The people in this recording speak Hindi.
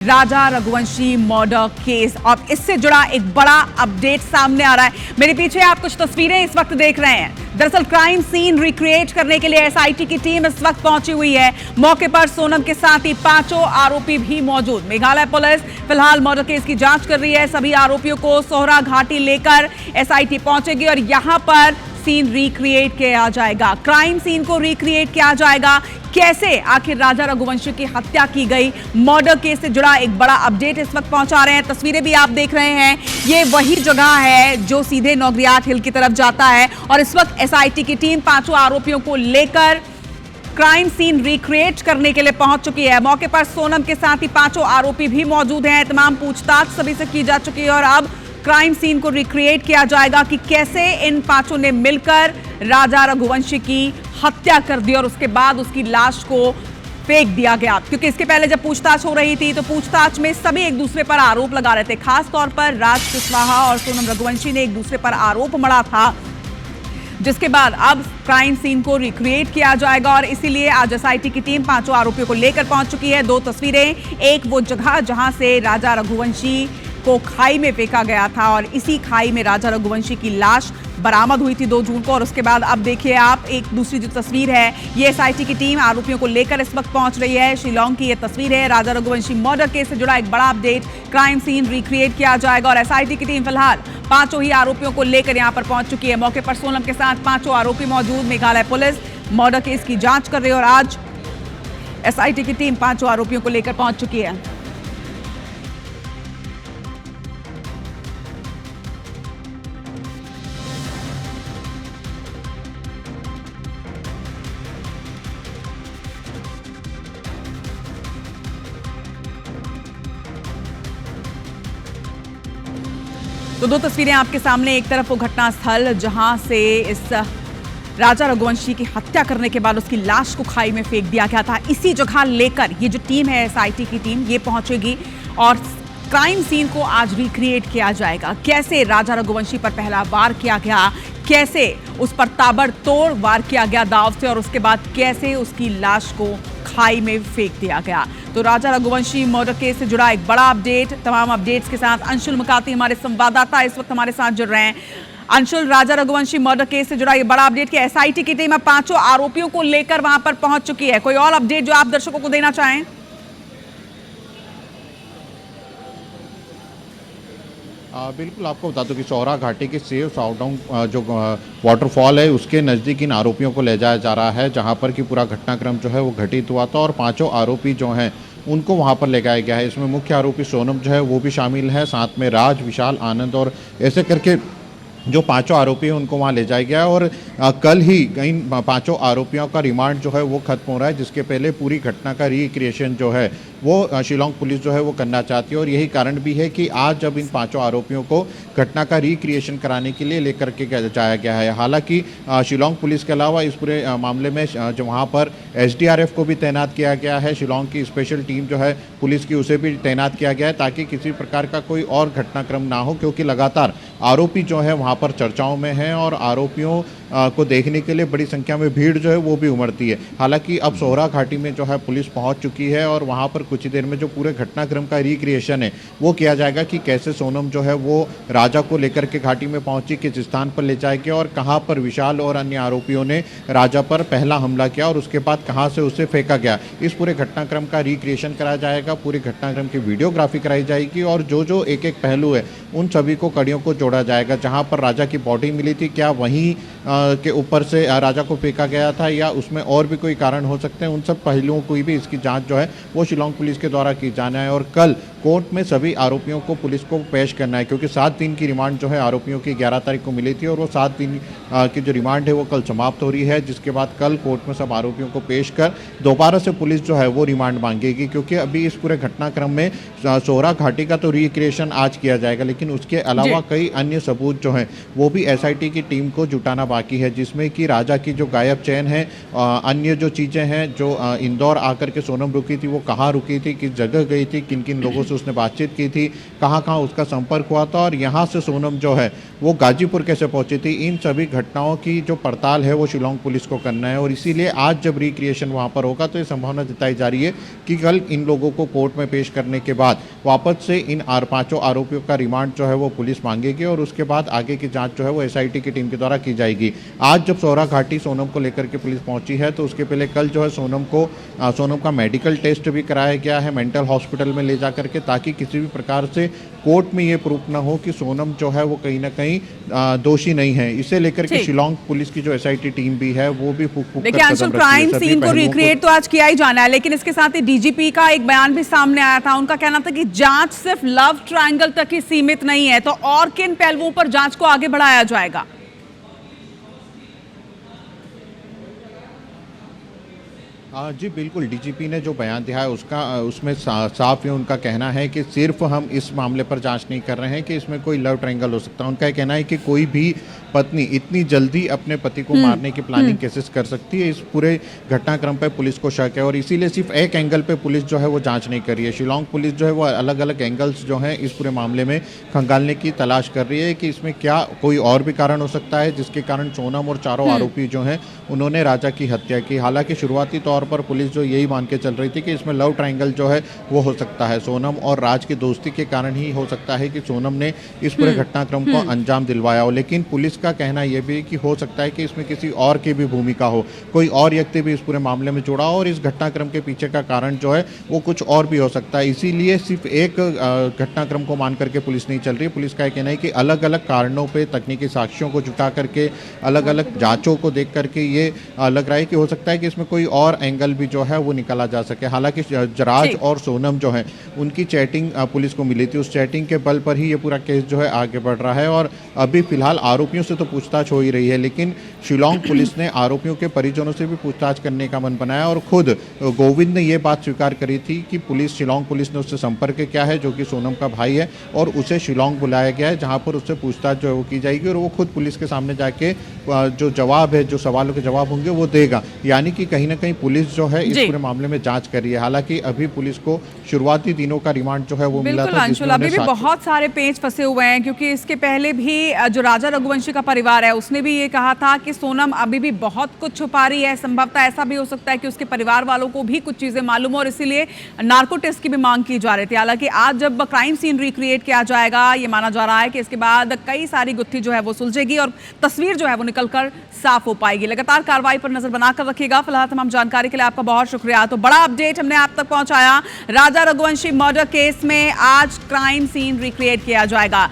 राजा रघुवंशी मर्डर केस और इससे जुड़ा एक बड़ा अपडेट सामने आ रहा है। मेरे पीछे आप कुछ तस्वीरें इस वक्त देख रहे हैं। दरअसल क्राइम सीन रिक्रिएट करने के लिए एसआईटी की टीम इस वक्त पहुंची हुई है। मौके पर सोनम के साथ ही 5 आरोपी भी मौजूद। मेघालय पुलिस फिलहाल मर्डर केस की जांच कर रही है। सभी आरोपियों को सोहरा घाटी लेकर एसआईटी पहुंचेगी और यहां पर सीन रिक्रिएट किया जाएगा। क्राइम सीन को रिक्रिएट किया जाएगा। कैसे आखिर राजा रघुवंशी की हत्या की गई, मर्डर केस से जुड़ा एक बड़ा अपडेट इस वक्त पहुंचा रहे हैं। तस्वीरें भी आप देख रहे हैं। ये वही जगह है जो सीधे नौगरियाट हिल की तरफ जाता है और इस वक्त एसआईटी की टीम 5 आरोपियों को लेकर क्राइम सीन रिक्रिएट करने के लिए पहुंच चुकी है। मौके पर सोनम के साथ ही 5 आरोपी भी मौजूद हैं। तमाम पूछताछ सभी से की जा चुकी है और अब क्राइम सीन को रिक्रिएट किया जाएगा कि कैसे इन 5 ने मिलकर राजा रघुवंशी की हत्या कर दी और उसके बाद उसकी लाश को फेंक दिया गया। क्योंकि इसके पहले जब पूछताछ हो रही थी तो पूछताछ में सभी एक दूसरे पर आरोप लगा रहे थे। खास तौर पर राज कुशवाहा और सोनम रघुवंशी ने एक दूसरे पर आरोप मढ़ा था, जिसके बाद अब क्राइम सीन को रिक्रिएट किया जाएगा और इसीलिए आज एसआईटी की टीम 5 आरोपियों को लेकर पहुंच चुकी है। 2 तस्वीरें, एक वो जगह जहां से राजा रघुवंशी को खाई में फेंका गया था और इसी खाई में राजा रघुवंशी की लाश बरामद हुई थी 2 जून को। और उसके बाद अब देखिए आप एक दूसरी जो तस्वीर है, ये एसआईटी की टीम आरोपियों को लेकर इस वक्त पहुंच रही है। शिलांग की ये तस्वीर है। राजा रघुवंशी मर्डर केस से जुड़ा एक बड़ा अपडेट, क्राइम सीन रिक्रिएट किया जाएगा और एसआईटी की टीम फिलहाल 5 ही आरोपियों को लेकर यहां पर पहुंच चुकी है। मौके पर सोनम के साथ 5 आरोपी मौजूद। मेघालय पुलिस मर्डर केस की जांच कर रही है और आज एसआईटी की टीम 5 आरोपियों को लेकर पहुंच चुकी है। तो 2 तस्वीरें आपके सामने, एक तरफ वो घटनास्थल जहां से इस राजा रघुवंशी की हत्या करने के बाद उसकी लाश को खाई में फेंक दिया गया था। इसी जगह लेकर ये जो टीम है एसआईटी की टीम, ये पहुंचेगी और क्राइम सीन को आज रिक्रिएट किया जाएगा। कैसे राजा रघुवंशी पर पहला वार किया गया, कैसे उस पर ताबड़तोड़ वार किया गया दाव से और उसके बाद कैसे उसकी लाश को खाई में फेंक दिया गया। तो राजा रघुवंशी मर्डर केस से जुड़ा एक बड़ा अपडेट। तमाम अपडेट्स के साथ अंशुल मुकाती हमारे संवाददाता इस वक्त हमारे साथ जुड़ रहे हैं। अंशुल, राजा रघुवंशी मर्डर केस से जुड़ा ये बड़ा अपडेट कि एसआईटी की टीम अब 5 आरोपियों को लेकर वहां पर पहुंच चुकी है। कोई और अपडेट जो आप दर्शकों को देना चाहें? बिल्कुल, आपको बता दूं कि सोहरा घाटी के सेव साउडाउन जो वाटरफॉल है उसके नज़दीक इन आरोपियों को ले जाया जा रहा है, जहां पर कि पूरा घटनाक्रम जो है वो घटित हुआ था और 5 आरोपी जो हैं उनको वहां पर ले जाया गया है। इसमें मुख्य आरोपी सोनम जो है वो भी शामिल है, साथ में राज, विशाल, आनंद और ऐसे करके जो 5 आरोपी हैं उनको वहाँ ले जाया गया और कल ही इन 5 आरोपियों का रिमांड जो है वो खत्म हो रहा है, जिसके पहले पूरी घटना का रिक्रिएशन जो है वो शिलांग पुलिस जो है वो करना चाहती है और यही कारण भी है कि आज जब इन 5 आरोपियों को घटना का रिक्रिएशन कराने के लिए लेकर के जाया गया है। हालांकि शिलांग पुलिस के अलावा इस पूरे मामले में जो वहाँ पर एसडीआरएफ को भी तैनात किया गया है। शिलांग की स्पेशल टीम जो है पुलिस की, उसे भी तैनात किया गया है ताकि किसी प्रकार का कोई और घटनाक्रम ना हो, क्योंकि लगातार आरोपी जो है वहाँ पर चर्चाओं में हैं और आरोपियों को देखने के लिए बड़ी संख्या में भीड़ जो है वो भी उमड़ती है। हालांकि अब सोहरा घाटी में जो है पुलिस पहुंच चुकी है और वहां पर कुछ ही देर में जो पूरे घटनाक्रम का रिक्रिएशन है वो किया जाएगा कि कैसे सोनम जो है वो राजा को लेकर के घाटी में पहुंची, किस स्थान पर ले जाएगी और कहां पर विशाल और अन्य आरोपियों ने राजा पर पहला हमला किया और उसके बाद कहां से उसे फेंका गया। इस पूरे घटनाक्रम का रिक्रिएशन कराया जाएगा, पूरे घटनाक्रम की वीडियोग्राफी कराई जाएगी और जो एक पहलू है उन सभी को कड़ियों को जोड़ा जाएगा। जहाँ पर राजा की बॉडी मिली थी, क्या वहीं के ऊपर से राजा को फेंका गया था या उसमें और भी कोई कारण हो सकते हैं, उन सब पहलुओं को भी इसकी जांच जो है वो शिलांग पुलिस के द्वारा की जाना है और कल कोर्ट में सभी आरोपियों को पुलिस को पेश करना है, क्योंकि 7 दिन की रिमांड जो है आरोपियों की 11 तारीख को मिली थी और वो 7 दिन की जो रिमांड है वो कल समाप्त हो रही है, जिसके बाद कल कोर्ट में सब आरोपियों को पेश कर दोबारा से पुलिस जो है वो रिमांड मांगेगी। क्योंकि अभी इस पूरे घटनाक्रम में सोहरा घाटी का तो रिक्रिएशन आज किया जाएगा, लेकिन उसके अलावा कई अन्य सबूत जो हैं वो भी एसआईटी की टीम को जुटाना बाकी है, जिसमें कि राजा की जो गायब चेन है, अन्य जो चीज़ें हैं, जो इंदौर आकर के सोनम रुकी थी वो कहाँ रुकी थी, किस जगह गई थी, किन किन लोगों से उसने बातचीत की थी, कहाँ कहाँ उसका संपर्क हुआ था और यहाँ से सोनम जो है वो गाजीपुर कैसे पहुंची थी, इन सभी घटनाओं की जो पड़ताल है वो शिलोंग पुलिस को करना है। और इसीलिए आज जब रिक्रिएशन वहाँ पर होगा तो ये संभावना जताई जा रही है कि कल इन लोगों को कोर्ट में पेश करने के बाद वापस से इन पांचों आरोपियों का रिमांड जो है वो पुलिस मांगेगी और उसके बाद आगे की जांच जो है वो एसआईटी की टीम के द्वारा की जाएगी। आज जब सौरा घाटी सोनम को लेकर के पुलिस पहुंची है तो उसके पहले कल जो है सोनम का मेडिकल टेस्ट भी कराया गया है मेंटल हॉस्पिटल में ले जा करके, ताकि किसी भी प्रकार से कोर्ट में ये प्रूफ ना हो कि सोनम जो है वो कहीं ना कहीं दोषी नहीं है। इसे लेकर के शिलोंग पुलिस की जो एसआईटी टीम भी है वो भी देखिए अंशुल, क्राइम सीन को रिक्रिएट तो आज किया ही जाना है, लेकिन इसके साथ ही डीजीपी का एक बयान भी सामने आया था। उनका कहना था कि जांच सिर्फ लव ट्रायंगल तक ही सीमित नहीं है, तो और किन पहलुओं पर जांच को आगे बढ़ाया जाएगा? जी बिल्कुल, डीजीपी ने जो बयान दिया है उसमें साफ ये उनका कहना है कि सिर्फ हम इस मामले पर जांच नहीं कर रहे हैं कि इसमें कोई लव ट्रायंगल हो सकता है। उनका ये कहना है कि कोई भी पत्नी इतनी जल्दी अपने पति को मारने की प्लानिंग कैसे कर सकती है, इस पूरे घटनाक्रम पर पुलिस को शक है और इसीलिए सिर्फ एक एंगल पे पुलिस जो है वो जांच नहीं कर रही है। शिलोंग पुलिस जो है वो अलग अलग एंगल्स जो हैं इस पूरे मामले में खंगालने की तलाश कर रही है कि इसमें क्या कोई और भी कारण हो सकता है जिसके कारण सोनम और चारों आरोपी जो हैं उन्होंने राजा की हत्या की। हालांकि शुरुआती तौर पर पुलिस जो यही मान के चल रही थी कि इसमें लव ट्रायंगल जो है वो हो सकता है, सोनम और राज की दोस्ती के कारण ही हो सकता है कि सोनम ने इस पूरे घटनाक्रम को अंजाम दिलवाया हो। लेकिन पुलिस का कहना यह भी कि हो सकता है कि इसमें किसी और की भी भूमिका हो, कोई और व्यक्ति भी इस पूरे मामले में जुड़ा हो और इस घटनाक्रम के पीछे का कारण जो है वो कुछ और भी हो सकता है। इसीलिए सिर्फ एक घटनाक्रम को मान करके पुलिस नहीं चल रही है। पुलिस का यह कहना है कि अलग अलग कारणों पे तकनीकी साक्ष्यों को जुटा करके अलग अलग जांचों को देख करके ये लग रहा है कि हो सकता है कि इसमें कोई और एंगल भी जो है वो निकाला जा सके। हालांकि राज और सोनम जो है उनकी चैटिंग पुलिस को मिली थी, उस चैटिंग के बल पर ही ये पूरा केस जो है आगे बढ़ रहा है और अभी फिलहाल आरोपियों से तो पूछताछ हो ही रही है, लेकिन शिलोंग पुलिस ने आरोपियों के परिजनों से भी पूछताछ करने का मन बनाया और खुद गोविंद ने ये बात स्वीकार करी थी कि शिलोंग पुलिस ने उससे संपर्क किया है जो कि सोनम का भाई है और उसे शिलोंग बुलाया गया है जहां पर उससे पूछताछ जो है वो की जाएगी और वो खुद पुलिस के सामने जाके जो जवाब है, जो सवालों के जवाब होंगे वो देगा। यानी कि कहीं ना कहीं पुलिस जो है इस पूरे मामले में जांच कर रही है। हालांकि अभी पुलिस को शुरुआती दिनों का रिमांड जो है वो मिला था। अंशुल, अभी भी बहुत सारे पेच फंसे हुए हैं क्योंकि इसके पहले भी जो राजा रघुवंशी का परिवार है उसने भी ये कहा था कि सोनम अभी भी बहुत कुछ छुपा रही है। संभवतः ऐसा भी हो सकता है कि उसके परिवार वालों को भी कुछ चीजें मालूम और इसीलिए नार्को टेस्ट की भी मांग की जा रही थी। हालांकि आज जब क्राइम सीन रिक्रिएट किया जाएगा, ये माना जा रहा है कि इसके बाद कई सारी गुत्थी जो है वो सुलझेगी और तस्वीर जो है वो निकलकर साफ हो पाएगी। लगातार कार्रवाई पर नजर बनाकर रखिएगा। फिलहाल तमाम जानकारी के लिए आपका बहुत शुक्रिया। तो बड़ा अपडेट हमने आप तक पहुंचाया। राजा रघुवंशी मर्डर केस में आज क्राइम सीन रिक्रिएट किया जाएगा।